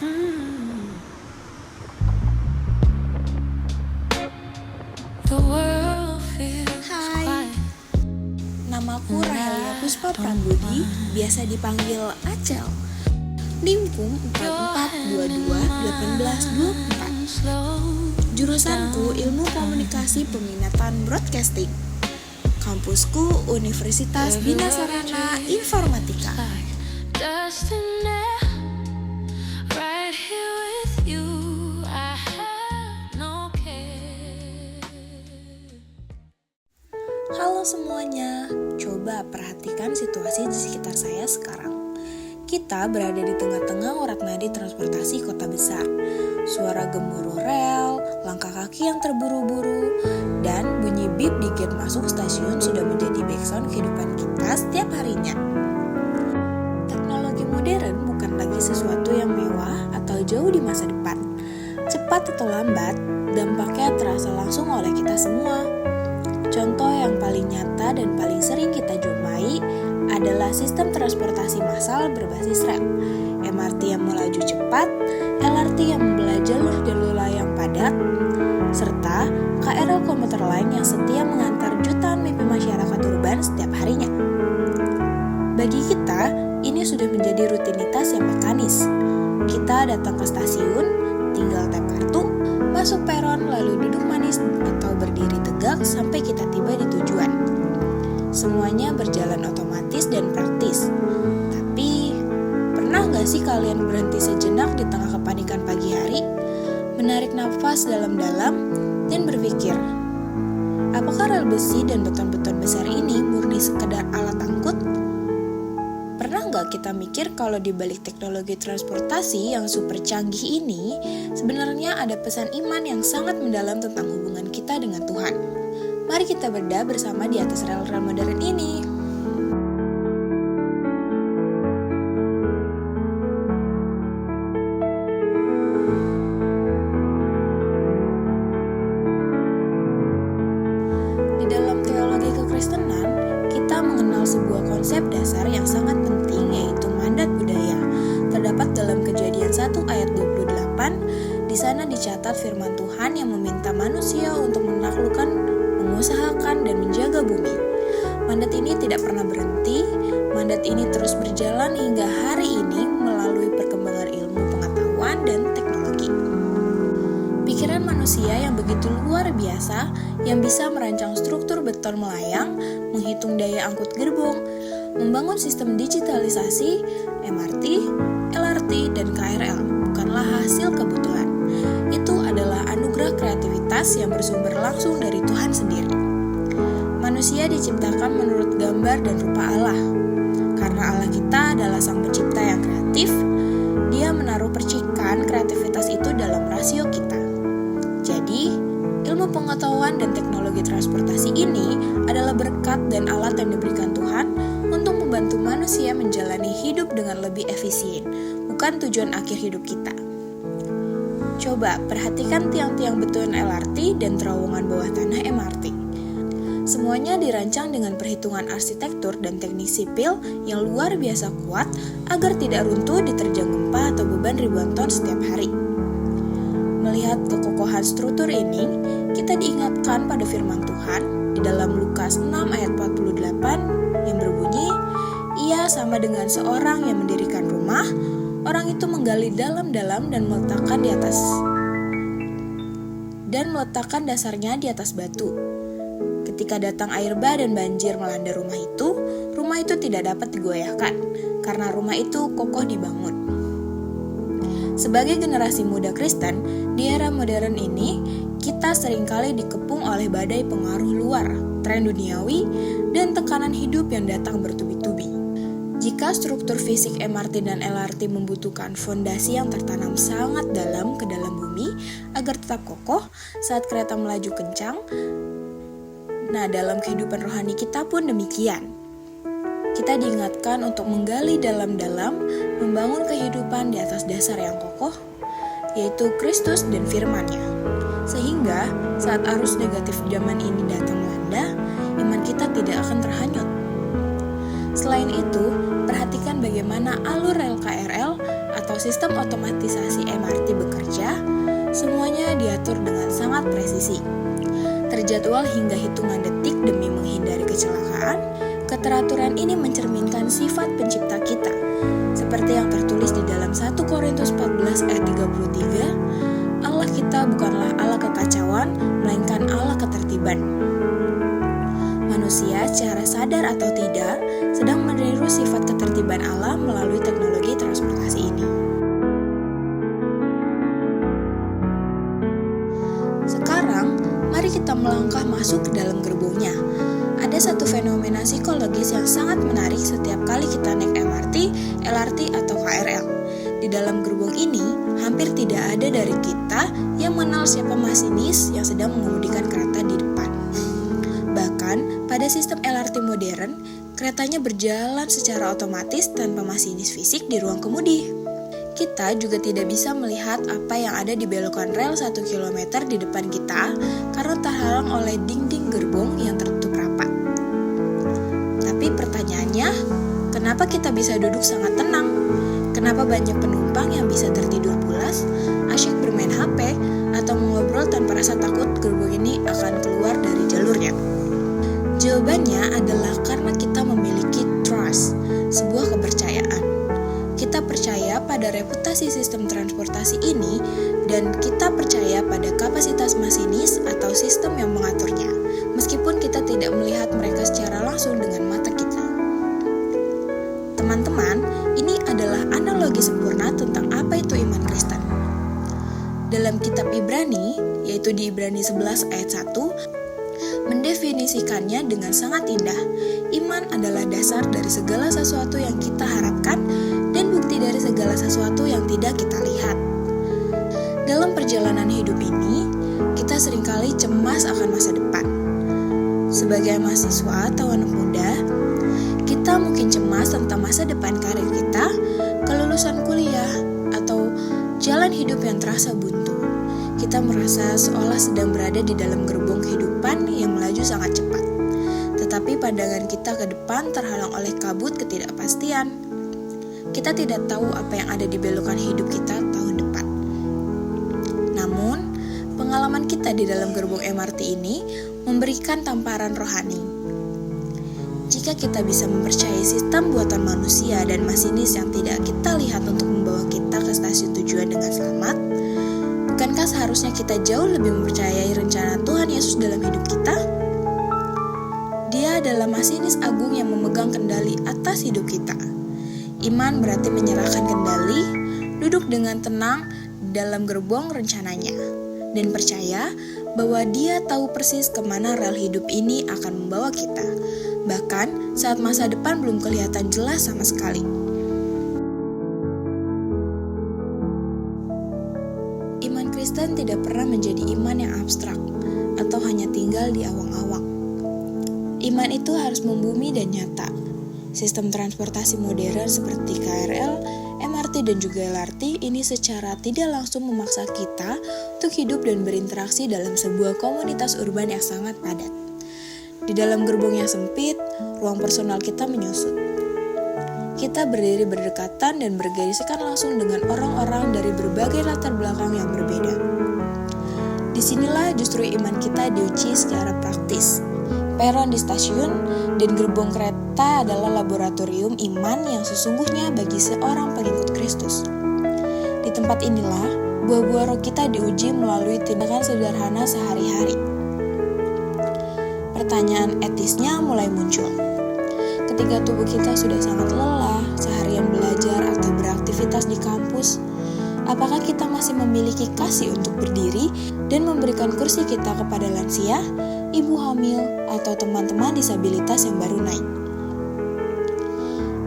Hai, namaku Rahelia Puspa Prambudi, biasa dipanggil Acel. NIMku 44221824. Jurusanku Ilmu Komunikasi Peminatan Broadcasting. Kampusku Universitas Bina Sarana Informatika. Halo semuanya, coba perhatikan situasi di sekitar saya sekarang. Kita berada di tengah-tengah urat-nadi transportasi kota besar. Suara gemuruh rel, langkah kaki yang terburu-buru, dan bunyi bip di gate masuk stasiun sudah menjadi background kehidupan kita setiap harinya. Teknologi modern bukan lagi sesuatu yang mewah atau jauh di masa depan. Cepat atau lambat, dampaknya terasa langsung oleh kita semua. Contoh yang paling nyata dan paling sering kita jumpai adalah sistem transportasi massal berbasis rel, MRT yang melaju cepat, LRT yang membelah jalur-jalur yang padat, serta KRL komuter lain yang setia mengantar jutaan mimpi masyarakat urban setiap harinya. Bagi kita, ini sudah menjadi rutinitas yang mekanis. Kita datang ke stasiun, tinggal tap kartu, masuk peron lalu duduk manis atau berdiri tegak sampai kita tiba di tujuan. Semuanya berjalan otomatis dan praktis. Tapi, pernah gak sih kalian berhenti sejenak di tengah kepanikan pagi hari, menarik nafas dalam-dalam, dan berpikir, apakah rel besi dan beton-beton besar ini murni sekedar alat angkut? Pernah gak kita mikir kalau di balik teknologi transportasi yang super canggih ini, sebenarnya ada pesan iman yang sangat mendalam tentang hubungan kita dengan Tuhan? Mari kita bedah bersama di atas rel-rel modern ini. Di dalam teologi kekristenan, kita mengenal sebuah konsep dasar yang sangat penting, yaitu mandat budaya. Terdapat dalam Kejadian 1 ayat 28, di sana dicatat firman Tuhan yang meminta manusia untuk menaklukkan, mengusahakan, dan menjaga bumi. Mandat ini tidak pernah berhenti, mandat ini terus berjalan hingga hari ini melalui perkembangan ilmu pengetahuan dan teknologi. Pikiran manusia yang begitu luar biasa, yang bisa merancang struktur beton melayang, menghitung daya angkut gerbong, membangun sistem digitalisasi, MRT, LRT, dan KRL, bukanlah hasil kebetulan. Itu adalah anugerah kreativitas yang bersumber langsung dari Tuhan sendiri. Manusia diciptakan menurut gambar dan rupa Allah. Karena Allah kita adalah sang pencipta yang kreatif, Dia menaruh percikan kreativitas itu dalam rasio kita. Jadi, ilmu pengetahuan dan teknologi transportasi ini adalah berkat dan alat yang diberikan Tuhan untuk membantu manusia menjalani hidup dengan lebih efisien, bukan tujuan akhir hidup kita. Coba perhatikan tiang-tiang beton LRT dan terowongan bawah tanah MRT. Semuanya dirancang dengan perhitungan arsitektur dan teknik sipil yang luar biasa kuat agar tidak runtuh diterjang gempa atau beban ribuan ton setiap hari. Melihat kekokohan struktur ini, kita diingatkan pada firman Tuhan di dalam Lukas 6 ayat 48 yang berbunyi, "Ia sama dengan seorang yang mendirikan rumah, orang itu menggali dalam-dalam dan meletakkan dasarnya di atas batu. Ketika datang air bah dan banjir melanda rumah itu tidak dapat digoyahkan, karena rumah itu kokoh dibangun." Sebagai generasi muda Kristen, di era modern ini, kita seringkali dikepung oleh badai pengaruh luar, tren duniawi, dan tekanan hidup yang datang bertubi-tubi. Jika struktur fisik MRT dan LRT membutuhkan fondasi yang tertanam sangat dalam ke dalam bumi agar tetap kokoh saat kereta melaju kencang, nah dalam kehidupan rohani kita pun demikian. Kita diingatkan untuk menggali dalam-dalam, membangun kehidupan di atas dasar yang kokoh, yaitu Kristus dan firman-Nya. Sehingga saat arus negatif zaman ini datang melanda, iman kita tidak akan terhanyut. Selain itu, perhatikan bagaimana alur rel KRL atau sistem otomatisasi MRT bekerja, semuanya diatur dengan sangat presisi. Terjadwal hingga hitungan detik demi menghindari kecelakaan. Keteraturan ini mencerminkan sifat pencipta kita, seperti yang tertulis di dalam 1 Korintus 14 ayat 33, Allah kita bukanlah Allah kekacauan, melainkan Allah ketertiban. Manusia secara sadar atau tidak sedang meniru sifat ketertiban Allah melalui teknologi transportasi ini. Sekarang, mari kita melangkah masuk ke dalam gerbongnya. Ada satu fenomena psikologis yang sangat menarik setiap kali kita naik MRT, LRT, atau KRL. Di dalam gerbong ini, hampir tidak ada dari kita yang mengenal siapa masinis yang sedang mengemudikan kereta di depan. Bahkan, pada sistem LRT modern, keretanya berjalan secara otomatis tanpa masinis fisik di ruang kemudi. Kita juga tidak bisa melihat apa yang ada di belokan rel 1 km di depan kita karena terhalang oleh dinding gerbong yang tertutup rapat. Tapi pertanyaannya, kenapa kita bisa duduk sangat tenang? Kenapa banyak penumpang yang bisa tertidur pulas, asyik bermain HP, atau mengobrol tanpa rasa takut gerbong ini akan keluar dari jalurnya? Jawabannya adalah karena kita memiliki trust, sebuah kepercayaan. Kita percaya pada reputasi sistem transportasi ini dan kita percaya pada kapasitas masinis atau sistem yang mengaturnya, meskipun kita tidak melihat mereka secara langsung dengan mata kita. Teman-teman, ini adalah analogi sempurna tentang apa itu iman Kristen. Dalam kitab Ibrani, yaitu di Ibrani 11 ayat 1, mendefinisikannya dengan sangat indah. Iman adalah dasar dari segala sesuatu yang kita harapkan dan bukti dari segala sesuatu yang tidak kita lihat. Dalam perjalanan hidup ini, kita seringkali cemas akan masa depan. Sebagai mahasiswa atau anak muda, kita mungkin cemas tentang masa depan karir kita, kelulusan kuliah, atau jalan hidup yang terasa buntu. Kita merasa seolah sedang berada di dalam gerbong kehidupan yang melaju sangat cepat. Tetapi pandangan kita ke depan terhalang oleh kabut ketidakpastian. Kita tidak tahu apa yang ada di belokan hidup kita tahun depan. Namun, pengalaman kita di dalam gerbong MRT ini memberikan tamparan rohani. Jika kita bisa mempercayai sistem buatan manusia dan masinis yang tidak kita lihat untuk membawa kita ke stasiun tujuan dengan selamat, bukankah seharusnya kita jauh lebih mempercayai rencana Tuhan Yesus dalam hidup kita? Dia adalah masinis agung yang memegang kendali atas hidup kita. Iman berarti menyerahkan kendali, duduk dengan tenang dalam gerbong rencananya, dan percaya bahwa Dia tahu persis kemana rel hidup ini akan membawa kita, bahkan saat masa depan belum kelihatan jelas sama sekali. Iman Kristen tidak pernah menjadi iman yang abstrak atau hanya tinggal di awang-awang. Iman itu harus membumi dan nyata. Sistem transportasi modern seperti KRL, MRT, dan juga LRT ini secara tidak langsung memaksa kita untuk hidup dan berinteraksi dalam sebuah komunitas urban yang sangat padat. Di dalam gerbong yang sempit, ruang personal kita menyusut. Kita berdiri berdekatan dan bergarisan langsung dengan orang-orang dari berbagai latar belakang yang berbeda. Disinilah justru iman kita diuji secara praktis. Peron di stasiun dan gerbong kereta adalah laboratorium iman yang sesungguhnya bagi seorang pengikut Kristus. Di tempat inilah, buah-buah roh kita diuji melalui tindakan sederhana sehari-hari. Pertanyaan etisnya mulai muncul. Ketika tubuh kita sudah sangat lelah, seharian belajar atau beraktivitas di kampus, apakah kita masih memiliki kasih untuk berdiri dan memberikan kursi kita kepada lansia, ibu hamil, atau teman-teman disabilitas yang baru naik?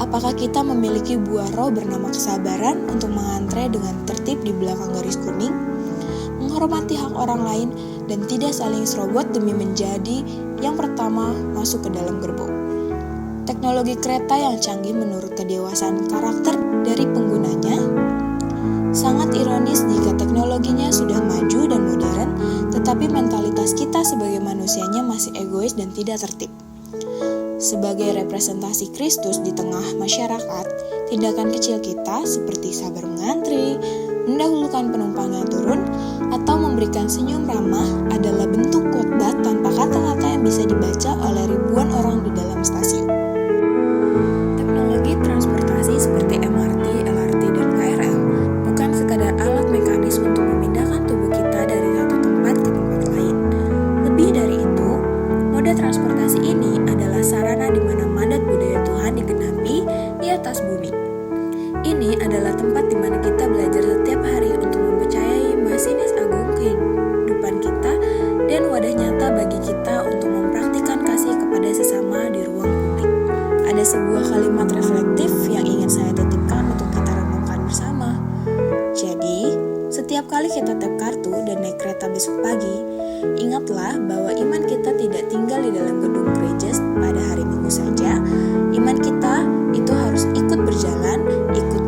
Apakah kita memiliki buah roh bernama kesabaran untuk mengantre dengan tertib di belakang garis kuning, menghormati hak orang lain, dan tidak saling serobot demi menjadi yang pertama masuk ke dalam gerbong? Teknologi kereta yang canggih menurut kedewasaan karakter dari penggunanya. Sangat ironis jika teknologinya sudah maju dan modern, tetapi mentalitas kita sebagai manusianya masih egois dan tidak tertib. Sebagai representasi Kristus di tengah masyarakat, tindakan kecil kita seperti sabar mengantri, mendahulukan penumpang yang turun, atau memberikan senyum ramah adalah bentuk khotbah tanpa kata-kata yang bisa dibaca oleh ribuan orang di dalam stasiun. Teknologi transportasi seperti MRT, LRT, dan KRL bukan sekadar alat mekanis untuk memindahkan tubuh kita dari satu tempat ke tempat lain. Lebih dari itu, moda transportasi ini adalah sarana di mana mandat budaya Tuhan digenapi di atas bumi. Ini adalah tempat di mana kita belajar setiap hari untuk mempercayai masinis agung kehidupan kita dan wadah nyata bagi kita untuk mempraktikkan kasih kepada sesama di ruang publik. Ada sebuah kalimat reflektif yang ingin saya titipkan untuk kita renungkan bersama. Jadi, setiap kali kita tap kartu dan naik kereta besok pagi, ingatlah bahwa iman kita tidak tinggal di dalam gedung gereja pada hari Minggu saja. Iman kita itu harus ikut berjalan, ikut